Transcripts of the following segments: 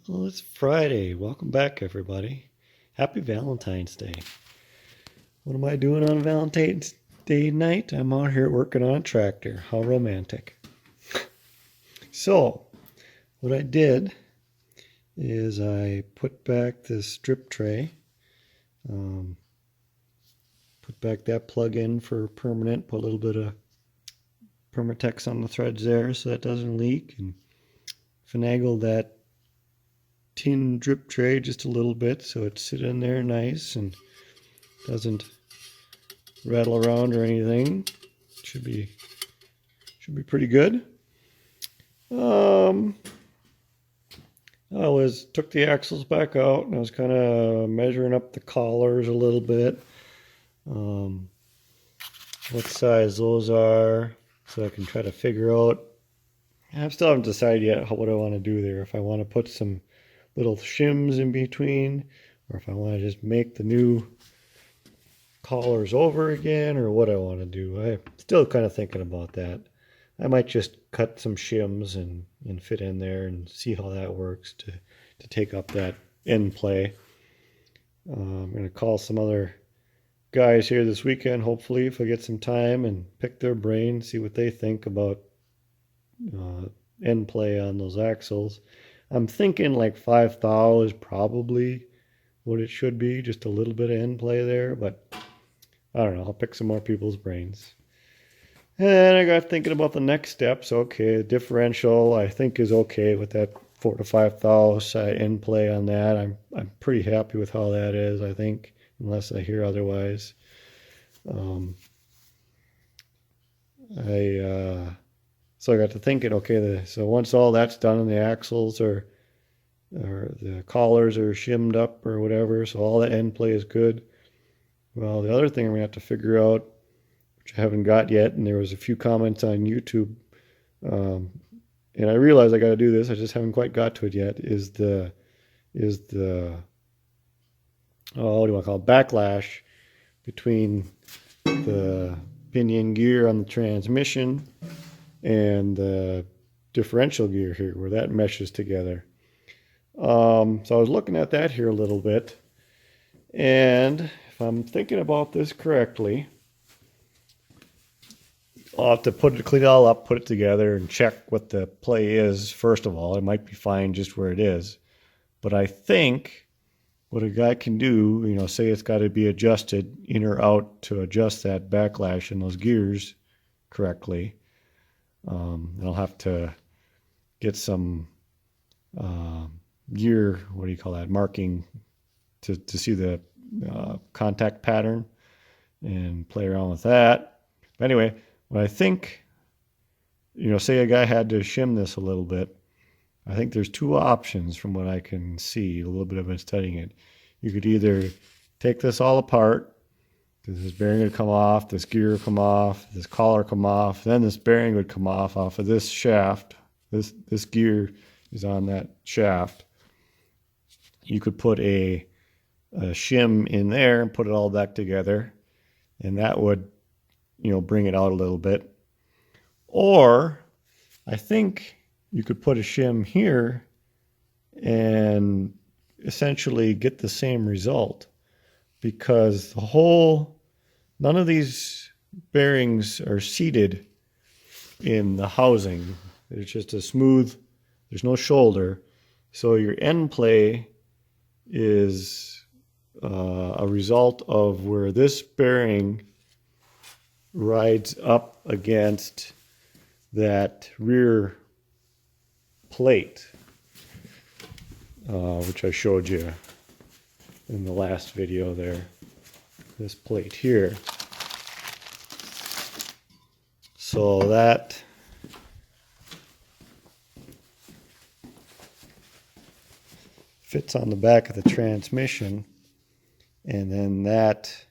Well, it's Friday. Welcome back, everybody. Happy Valentine's Day. What am I doing on Valentine's Day night? I'm out here working on a tractor. How romantic. So, what I did is I put back this strip tray, um, put back that plug in for permanent, put a little bit of Permatex on the threads there so that doesn't leak, and finagled that tin drip tray just a little bit so it's sitting in there nice and doesn't rattle around or anything. Should be pretty good. Um, I took the axles back out and I was kind of measuring up the collars a little bit. Um, what size those are, so I can try to figure out. I still haven't decided yet what I want to do there. If I want to put some little shims in between, or if I want to just make the new collars over again, or what I want to do. I'm still kind of thinking about that. I might just cut some shims and fit in there and see how that works to take up that end play. I'm going to call some other guys here this weekend, hopefully, if I get some time, and pick their brain, see what they think about end play on those axles. I'm thinking like 5 thou is probably what it should be, just a little bit of end play there, but I don't know. I'll pick some more people's brains. And I got thinking about the next steps. Okay, the differential I think is okay with that 4 to 5 thou end play on that. I'm pretty happy with how that is, I think, unless I hear otherwise. Um, so I got to thinking, okay, so once all that's done and the axles or the collars are shimmed up or whatever, so all that end play is good. Well, the other thing I'm gonna have to figure out, which I haven't got yet, and there was a few comments on YouTube, um, and I realize I got to do this. I just haven't quite got to it yet. Is the what do you want to call it, backlash between the pinion gear on the transmission and the differential gear here, where that meshes together. So I was looking at that here a little bit, and if I'm thinking about this correctly, I'll have to clean it all up, put it together, and check what the play is. First of all, it might be fine just where it is, but I think what a guy can do, say it's got to be adjusted in or out to adjust that backlash in those gears correctly. I'll have to get some gear, what do you call that, marking to see the contact pattern and play around with that. But anyway, what I think, say a guy had to shim this a little bit, I think there's two options from what I can see, a little bit of studying it. You could either take this all apart, this bearing would come off, this gear would come off, this collar come off, then this bearing would come off of this shaft. This gear is on that shaft. You could put a shim in there and put it all back together, and that would bring it out a little bit. Or I think you could put a shim here and essentially get the same result, because none of these bearings are seated in the housing. It's just a smooth, there's no shoulder. So your end play is a result of where this bearing rides up against that rear plate, which I showed you in the last video there, this plate here. So that fits on the back of the transmission, and then that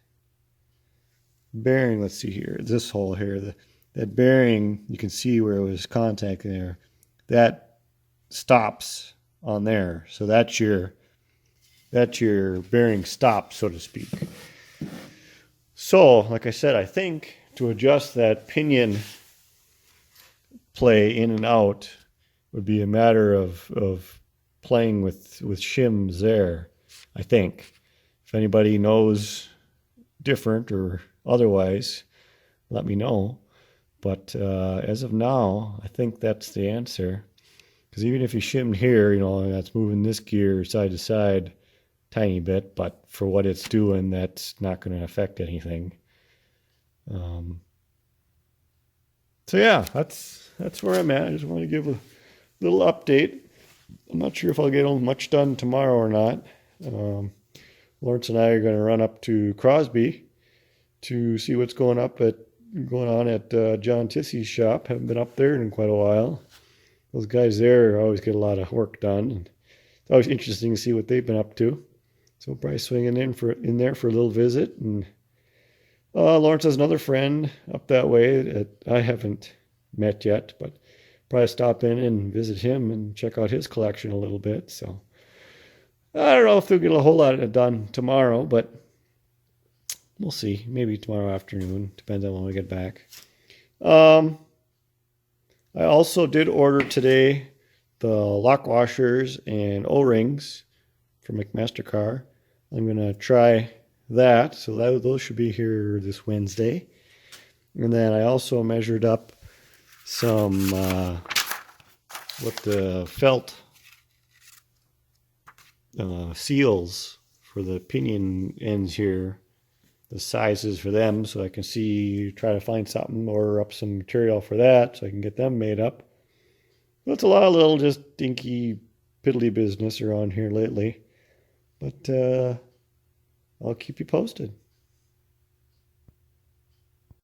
bearing, let's see here, this hole here, that bearing, you can see where it was contacting there, that stops on there. So that's your bearing stop, so to speak. So, like I said, I think to adjust that pinion play in and out would be a matter of playing with shims there, I think. If anybody knows different or otherwise, let me know. But as of now, I think that's the answer. Because even if you shim here, that's moving this gear side to side tiny bit, but for what it's doing, that's not going to affect anything. So yeah, that's where I'm at. I just want to give a little update. I'm not sure if I'll get much done tomorrow or not. Lawrence and I are going to run up to Crosby to see what's going on at John Tissie's shop. Haven't been up there in quite a while. Those guys there always get a lot of work done, and it's always interesting to see what they've been up to. So we'll probably swing in there for a little visit. And Lawrence has another friend up that way that I haven't met yet, but probably stop in and visit him and check out his collection a little bit. So I don't know if they'll get a whole lot done tomorrow, but we'll see. Maybe tomorrow afternoon. Depends on when we get back. I also did order today the lock washers and O-rings for McMaster car. I'm going to try that. So those should be here this Wednesday. And then I also measured up some what the felt seals for the pinion ends here, the sizes for them, so I can try to find something, order up some material for that so I can get them made up. Well, it's a lot of little just dinky piddly business around here lately, but I'll keep you posted.